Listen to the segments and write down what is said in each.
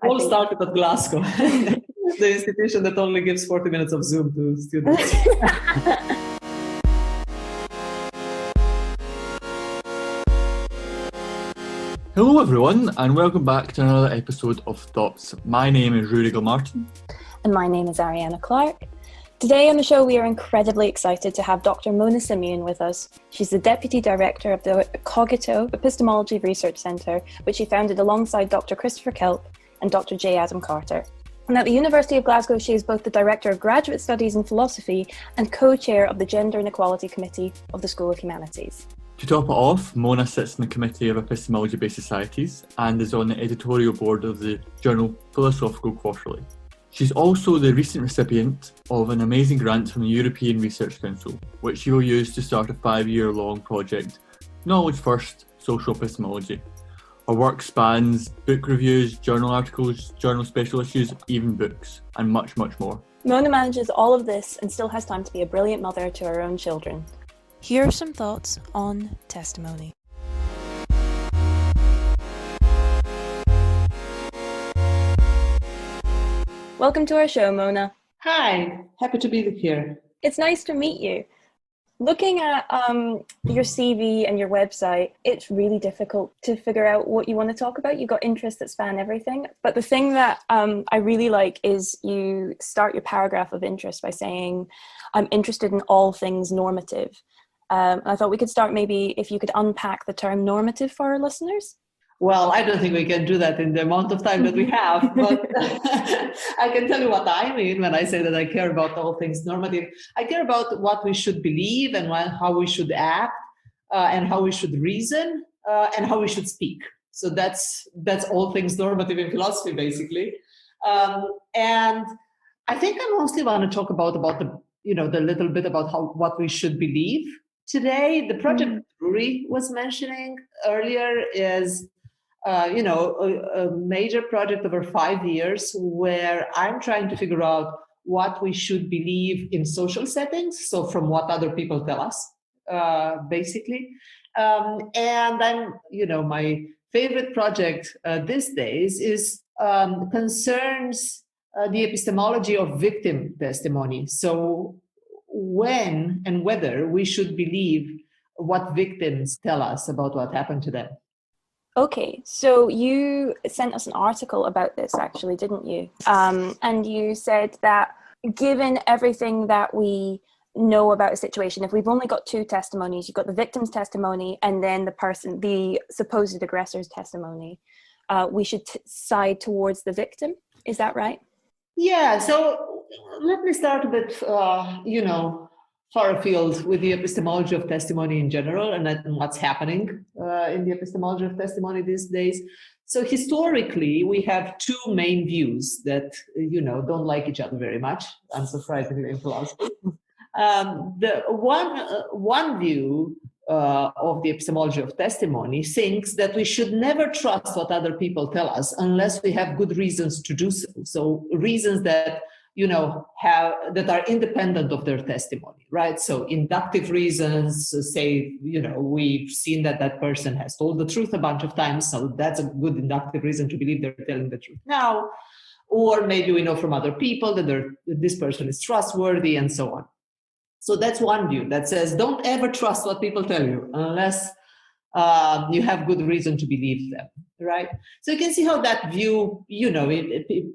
all started at Glasgow, the institution that only gives 40 minutes of Zoom to students. Hello everyone, and welcome back to another episode of Thoughts. My name is Ruaridh and Arianna. And my name is Arianna Clark. Today on the show we are incredibly excited to have Dr. Mona Simion with us. She's the Deputy Director of the COGITO Epistemology Research Centre, which she founded alongside Dr. Christopher Kelp and Dr. J. Adam Carter. And at the University of Glasgow, she is both the Director of Graduate Studies in Philosophy and co-chair of the Gender and Equality Committee of the School of Humanities. To top it off, Mona sits in the Committee of Epistemology-Based Societies and is on the editorial board of the journal Philosophical Quarterly. She's also the recent recipient of an amazing grant from the European Research Council, which she will use to start a 5-year-long project, Knowledge First, Social Epistemology. Her work spans book reviews, journal articles, journal special issues, even books, and much, much more. Mona manages all of this and still has time to be a brilliant mother to her own children. Here are some thoughts on testimony. Welcome to our show, Mona. Hi, happy to be here. It's nice to meet you. Looking at your CV and your website, it's really difficult to figure out what you want to talk about. You've got interests that span everything. But the thing that I really like is you start your paragraph of interest by saying, I'm interested in all things normative. I thought we could start maybe if you could unpack the term normative for our listeners. Well, I don't think we can do that in the amount of time that we have, but I can tell you what I mean when I say that I care about all things normative. I care about what we should believe and how we should act and how we should reason and how we should speak. So that's all things normative in philosophy, basically. And I think I mostly want to talk about the little bit about what we should believe. Today, the project Ruaridh was mentioning earlier is a major project over 5 years where I'm trying to figure out what we should believe in social settings. So from what other people tell us, basically. And I'm, my favorite project these days is concerns the epistemology of victim testimony. So when and whether we should believe what victims tell us about what happened to them. Okay, so you sent us an article about this actually, didn't you? And you said that given everything that we know about a situation, if we've only got two testimonies, you've got the victim's testimony and then the supposed aggressor's testimony, we should side towards the victim. Is that right? Yeah, so let me start a bit, far afield with the epistemology of testimony in general and what's happening in the epistemology of testimony these days. So historically, we have two main views that, don't like each other very much, unsurprisingly in philosophy. The one view of the epistemology of testimony thinks that we should never trust what other people tell us unless we have good reasons to do so. So reasons that that are independent of their testimony, right? So inductive reasons, say, we've seen that person has told the truth a bunch of times, so that's a good inductive reason to believe they're telling the truth now. Or maybe we know from other people that this person is trustworthy and so on. So that's one view that says, don't ever trust what people tell you unless you have good reason to believe them, right? So you can see how that view,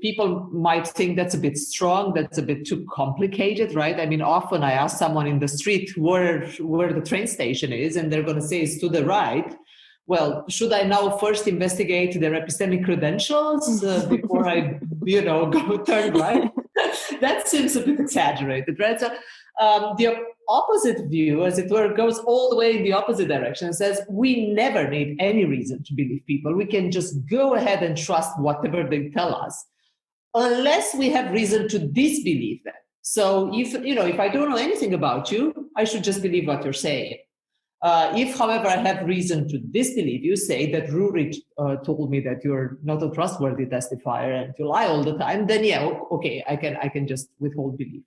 people might think that's a bit strong, that's a bit too complicated, right? I mean, often I ask someone in the street where the train station is, and they're going to say it's to the right. Well, should I now first investigate their epistemic credentials before I, go turn right? That seems a bit exaggerated, right? So the opposite view, as it were, goes all the way in the opposite direction and says we never need any reason to believe people. We can just go ahead and trust whatever they tell us, unless we have reason to disbelieve them. So if I don't know anything about you, I should just believe what you're saying. If, however, I have reason to disbelieve you, say that Ruaridh told me that you're not a trustworthy testifier and you lie all the time, then okay, I can just withhold belief.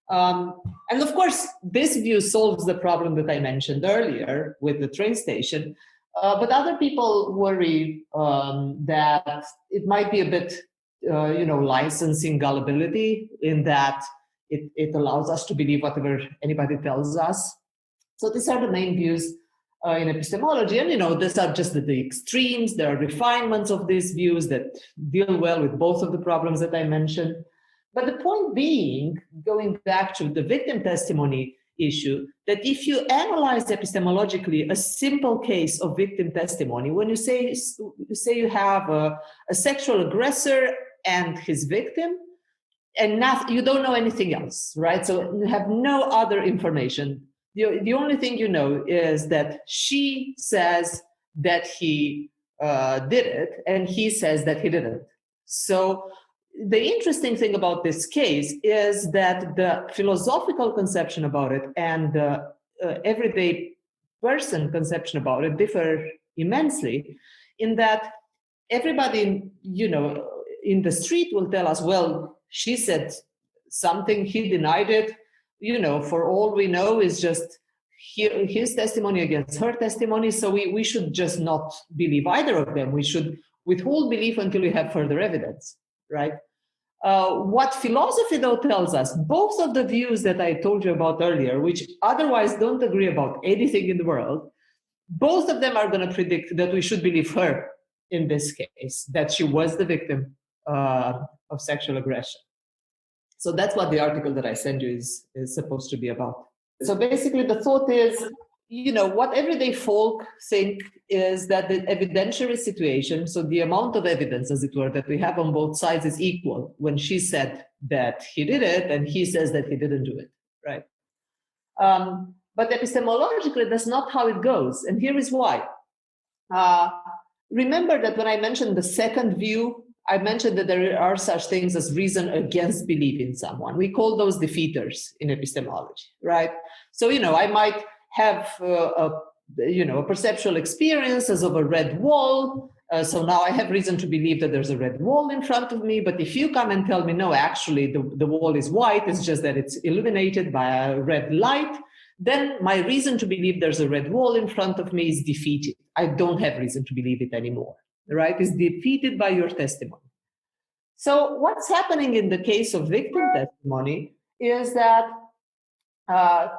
And of course, this view solves the problem that I mentioned earlier with the train station, But other people worry that it might be a bit, licensing gullibility, in that it allows us to believe whatever anybody tells us. So these are the main views in epistemology. And, these are just the extremes. There are refinements of these views that deal well with both of the problems that I mentioned. But the point being, going back to the victim testimony issue, that if you analyze epistemologically a simple case of victim testimony, when you say you have a sexual aggressor and his victim, and you don't know anything else, right? So you have no other information. The only thing you know is that she says that he did it, and he says that he didn't. So the interesting thing about this case is that the philosophical conception about it and the everyday person conception about it differ immensely, in that everybody, in the street will tell us, well, she said something, he denied it. For all we know is just his testimony against her testimony. So we should just not believe either of them. We should withhold belief until we have further evidence, right? What philosophy, though, tells us, both of the views that I told you about earlier, which otherwise don't agree about anything in the world, both of them are going to predict that we should believe her in this case, that she was the victim of sexual aggression. So that's what the article that I sent you is supposed to be about. So basically the thought is, what everyday folk think is that the evidentiary situation, so the amount of evidence, as it were, that we have on both sides is equal when she said that he did it and he says that he didn't do it, right? But epistemologically, that's not how it goes. And here is why. Remember that when I mentioned the second view, I mentioned that there are such things as reason against believing someone. We call those defeaters in epistemology, right? So, I might have a perceptual experience as of a red wall. So now I have reason to believe that there's a red wall in front of me. But if you come and tell me, no, actually the wall is white, it's just that it's illuminated by a red light, then my reason to believe there's a red wall in front of me is defeated. I don't have reason to believe it anymore, right? It's defeated by your testimony. So what's happening in the case of victim testimony is that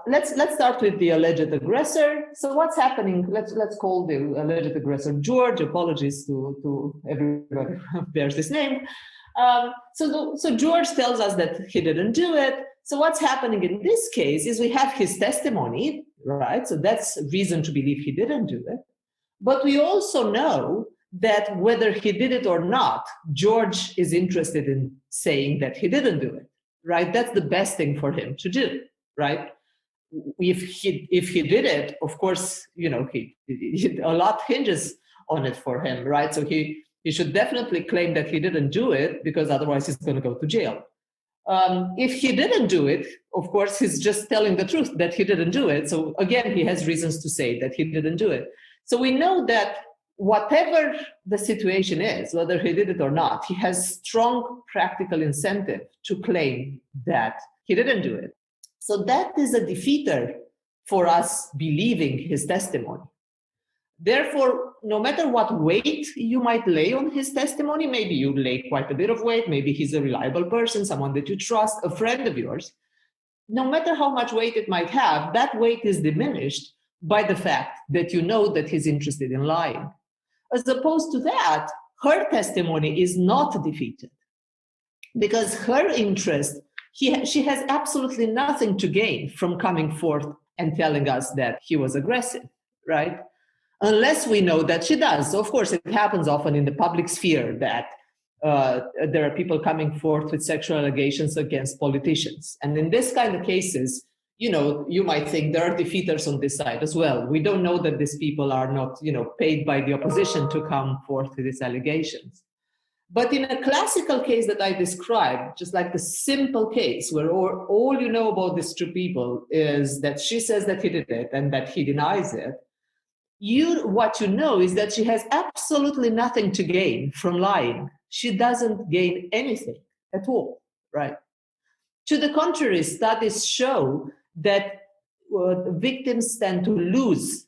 let's start with the alleged aggressor. So what's happening? Let's call the alleged aggressor George. Apologies to everybody who bears this name. So George tells us that he didn't do it. So what's happening in this case is we have his testimony, right? So that's reason to believe he didn't do it. But we also know that whether he did it or not, George is interested in saying that he didn't do it, right? That's the best thing for him to do, right? If he did it, of course, a lot hinges on it for him, right? So he should definitely claim that he didn't do it, because otherwise he's going to go to jail. If he didn't do it, of course, he's just telling the truth that he didn't do it. So again, he has reasons to say that he didn't do it. So we know that whatever the situation is, whether he did it or not, he has strong practical incentive to claim that he didn't do it. So that is a defeater for us believing his testimony. Therefore, no matter what weight you might lay on his testimony, maybe you lay quite a bit of weight, maybe he's a reliable person, someone that you trust, a friend of yours, no matter how much weight it might have, that weight is diminished by the fact that you know that he's interested in lying. As opposed to that, her testimony is not defeated, because her interest, she has absolutely nothing to gain from coming forth and telling us that he was aggressive, right? Unless we know that she does. So of course, it happens often in the public sphere that there are people coming forth with sexual allegations against politicians. And in this kind of cases, you might think there are defeaters on this side as well. We don't know that these people are not, paid by the opposition to come forth with these allegations. But in a classical case that I described, just like the simple case where all you know about these two people is that she says that he did it and that he denies it, what you know is that she has absolutely nothing to gain from lying. She doesn't gain anything at all, right? To the contrary, studies show that victims tend to lose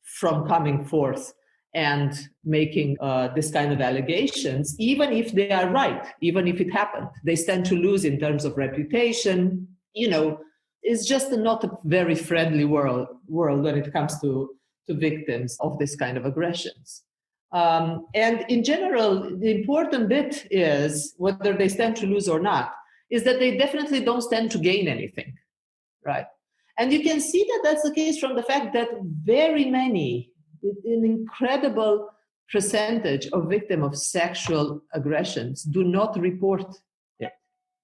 from coming forth and making this kind of allegations, even if they are right, even if it happened. They stand to lose in terms of reputation. It's just not a very friendly world when it comes to victims of this kind of aggressions. And in general, the important bit is, whether they stand to lose or not, is that they definitely don't stand to gain anything, right? And you can see that that's the case from the fact that very many, an incredible percentage of victims of sexual aggressions do not report it.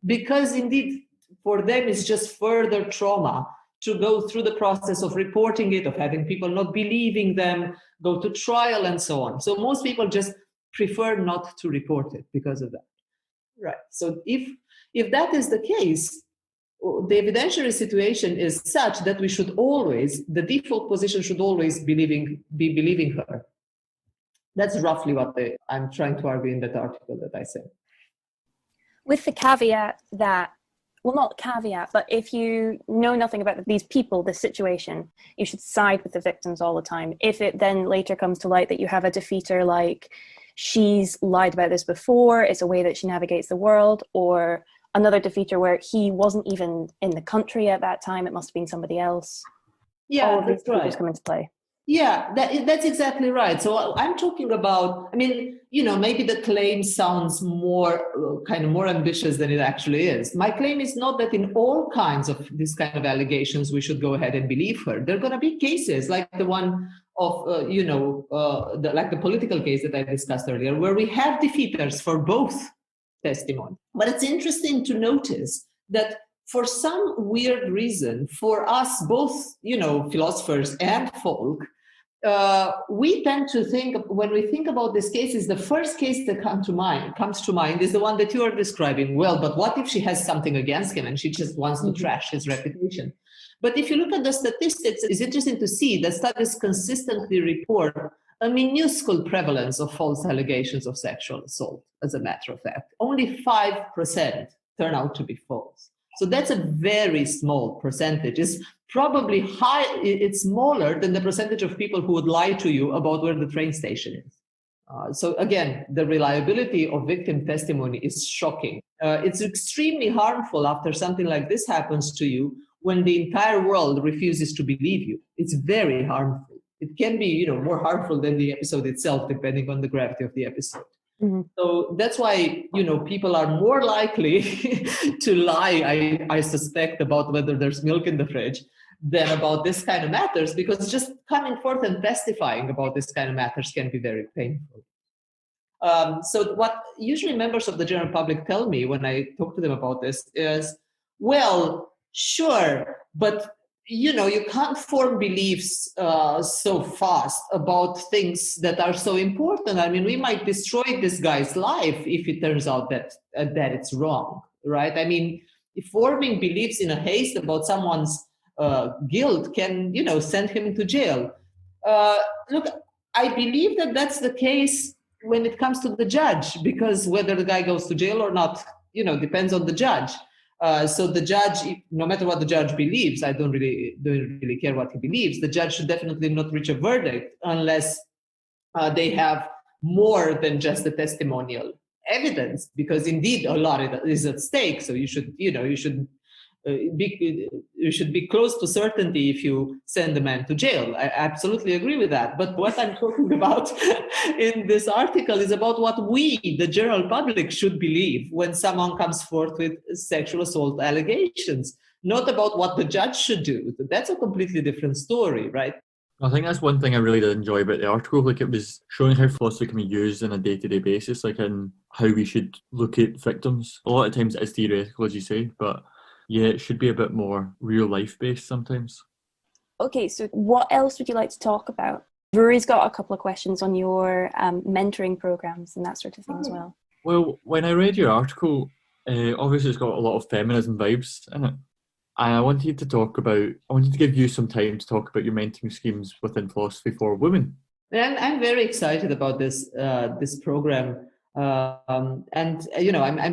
Because indeed, for them, it's just further trauma to go through the process of reporting it, of having people not believing them, go to trial and so on. So most people just prefer not to report it because of that. Right. So if that is the case, the evidentiary situation is such that we should always, the default position should always be believing her. That's roughly what I'm trying to argue in that article that I said. With the caveat that, well, not caveat, but if you know nothing about these people, this situation, you should side with the victims all the time. If it then later comes to light that you have a defeater like, she's lied about this before, it's a way that she navigates the world, or another defeater where he wasn't even in the country at that time, it must have been somebody else. Yeah, all of these that's right. features come into play. Yeah, that's exactly right. So I'm talking about, maybe the claim sounds more ambitious than it actually is. My claim is not that in all kinds of this kind of allegations, we should go ahead and believe her. There are going to be cases like the one of, like the political case that I discussed earlier, where we have defeaters for both testimony. But it's interesting to notice that for some weird reason, for us, both, philosophers and folk, we tend to think, when we think about these cases, the first case that comes to mind is the one that you are describing. Well, but what if she has something against him and she just wants to trash his reputation? But if you look at the statistics, it's interesting to see that studies consistently report a minuscule prevalence of false allegations of sexual assault, as a matter of fact. Only 5% turn out to be false. So that's a very small percentage. It's probably high, it's smaller than the percentage of people who would lie to you about where the train station is. So again, the reliability of victim testimony is shocking. It's extremely harmful after something like this happens to you when the entire world refuses to believe you. It's very harmful. It can be, more harmful than the episode itself, depending on the gravity of the episode. Mm-hmm. So that's why, people are more likely to lie, I suspect, about whether there's milk in the fridge than about this kind of matters, because just coming forth and testifying about this kind of matters can be very painful. So what usually members of the general public tell me when I talk to them about this is, well, sure, but you can't form beliefs so fast about things that are so important. I mean, we might destroy this guy's life if it turns out that it's wrong, right? I mean, if forming beliefs in a haste about someone's guilt can, send him to jail. Look, I believe that that's the case when it comes to the judge, because whether the guy goes to jail or not, depends on the judge. So the judge, no matter what the judge believes, I don't really care what he believes. The judge should definitely not reach a verdict unless they have more than just the testimonial evidence, because indeed a lot is at stake. So you should be close to certainty if you send a man to jail. I absolutely agree with that. But what I'm talking about in this article is about what we, the general public, should believe when someone comes forth with sexual assault allegations, not about what the judge should do. That's a completely different story, right? I think that's one thing I really did enjoy about the article. Like, it was showing how philosophy can be used on a day-to-day basis, like in how we should look at victims. A lot of times it's theoretical, as you say, but yeah, it should be a bit more real-life based sometimes. Okay, so what else would you like to talk about? Ruaridh's got a couple of questions on your mentoring programs and that sort of thing as well. Well, when I read your article, obviously it's got a lot of feminism vibes in it. And I wanted to give you some time to talk about your mentoring schemes within philosophy for women. I'm very excited about this program. I'm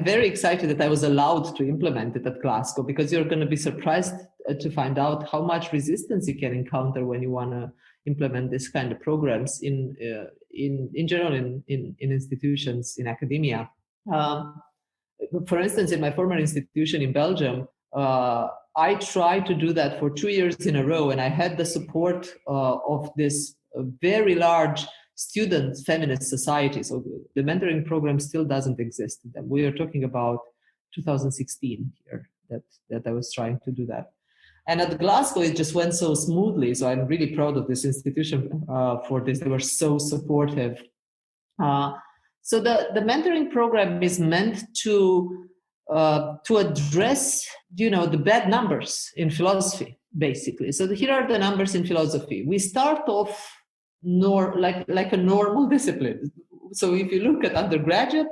very excited that I was allowed to implement it at Glasgow, because you're going to be surprised to find out how much resistance you can encounter when you want to implement this kind of programs in in general in institutions in academia. For instance, in my former institution in Belgium, I tried to do that for 2 years in a row, and I had the support of this very large student feminist society. So the mentoring program still doesn't exist. We are talking about 2016 here that I was trying to do that. And at Glasgow, it just went so smoothly. So I'm really proud of this institution for this. They were so supportive. So the mentoring program is meant to address, the bad numbers in philosophy, basically. So here are the numbers in philosophy. We start off like a normal discipline. So if you look at undergraduate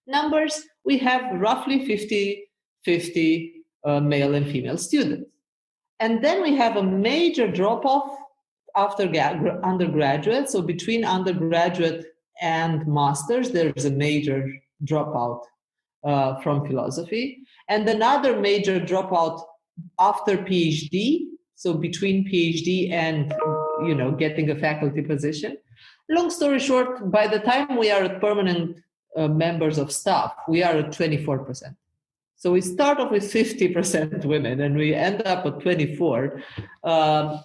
numbers, we have roughly 50-50 male and female students. And then we have a major drop-off after undergraduate. So between undergraduate and masters, there's a major dropout from philosophy. And another major dropout after PhD. So between PhD and, getting a faculty position. Long story short, by the time we are permanent members of staff, we are at 24%. So we start off with 50% women and we end up at 24. And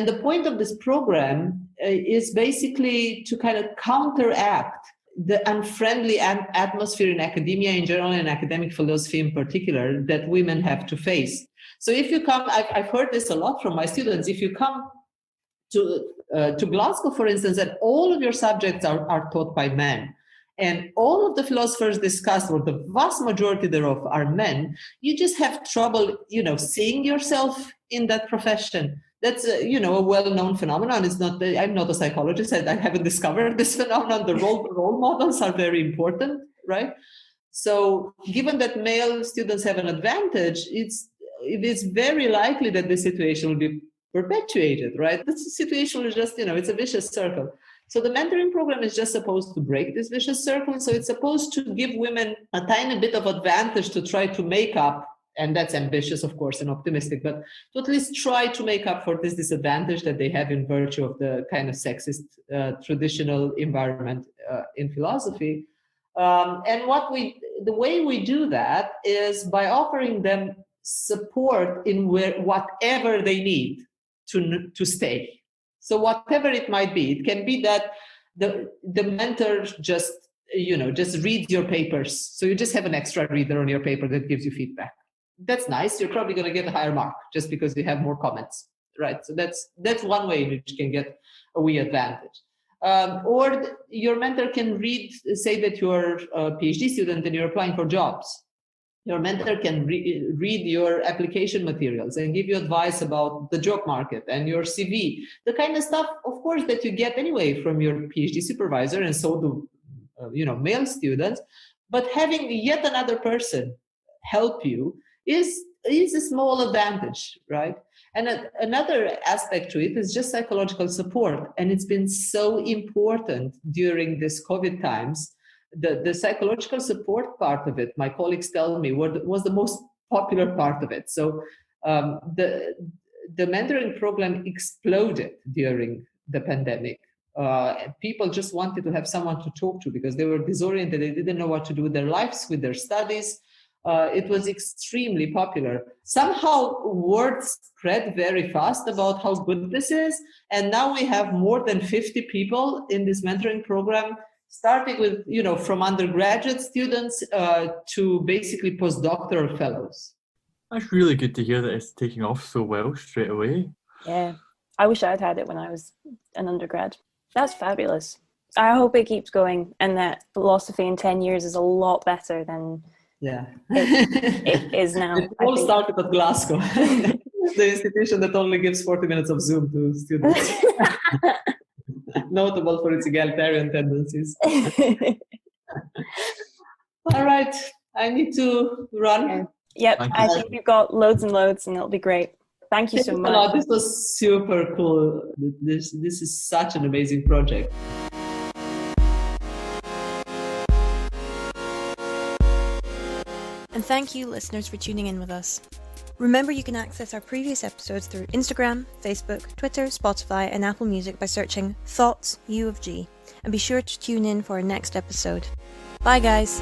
the point of this program is basically to kind of counteract the unfriendly atmosphere in academia in general and academic philosophy in particular that women have to face. So if you come, I've heard this a lot from my students, if you come to Glasgow, for instance, and all of your subjects are taught by men, and all of the philosophers discussed, or the vast majority thereof, are men, you just have trouble, seeing yourself in that profession. That's a well-known phenomenon. It's not. I'm not a psychologist. I haven't discovered this phenomenon. The role models are very important, right? So, given that male students have an advantage, it is very likely that the situation will be perpetuated, right? The situation is just, it's a vicious circle. So the mentoring program is just supposed to break this vicious circle. So it's supposed to give women a tiny bit of advantage to try to make up, and that's ambitious, of course, and optimistic, but to at least try to make up for this disadvantage that they have in virtue of the kind of sexist traditional environment in philosophy. And the way we do that is by offering them support in whatever they need to stay. So whatever it might be, it can be that the mentor just reads your papers. So you just have an extra reader on your paper that gives you feedback. That's nice. You're probably going to get a higher mark just because you have more comments, right? So that's one way in which you can get a wee advantage. Or your mentor can say that you're a PhD student and you're applying for jobs. Your mentor can read your application materials and give you advice about the job market and your CV, the kind of stuff, of course, that you get anyway from your PhD supervisor, and so do male students. But having yet another person help you is a small advantage, right? And another aspect to it is just psychological support, and it's been so important during this COVID times. The psychological support part of it, my colleagues tell me, was the most popular part of it. So the mentoring program exploded during the pandemic. People just wanted to have someone to talk to because they were disoriented. They didn't know what to do with their lives, with their studies. It was extremely popular. Somehow word spread very fast about how good this is. And now we have more than 50 people in this mentoring program, starting with, from undergraduate students to basically postdoctoral fellows. That's really good to hear that it's taking off so well straight away. Yeah, I wish I'd had it when I was an undergrad. That's fabulous. I hope it keeps going and that philosophy in 10 years is a lot better than it is now. It all started at Glasgow, the institution that only gives 40 minutes of Zoom to students. Notable for its egalitarian tendencies. All right, I need to run. Yep, I think we've got loads and loads, and it'll be great. Thank you so much. This was super cool. This is such an amazing project. And thank you, listeners, for tuning in with us. Remember, you can access our previous episodes through Instagram, Facebook, Twitter, Spotify, and Apple Music by searching Thoughts U of G. And be sure to tune in for our next episode. Bye, guys!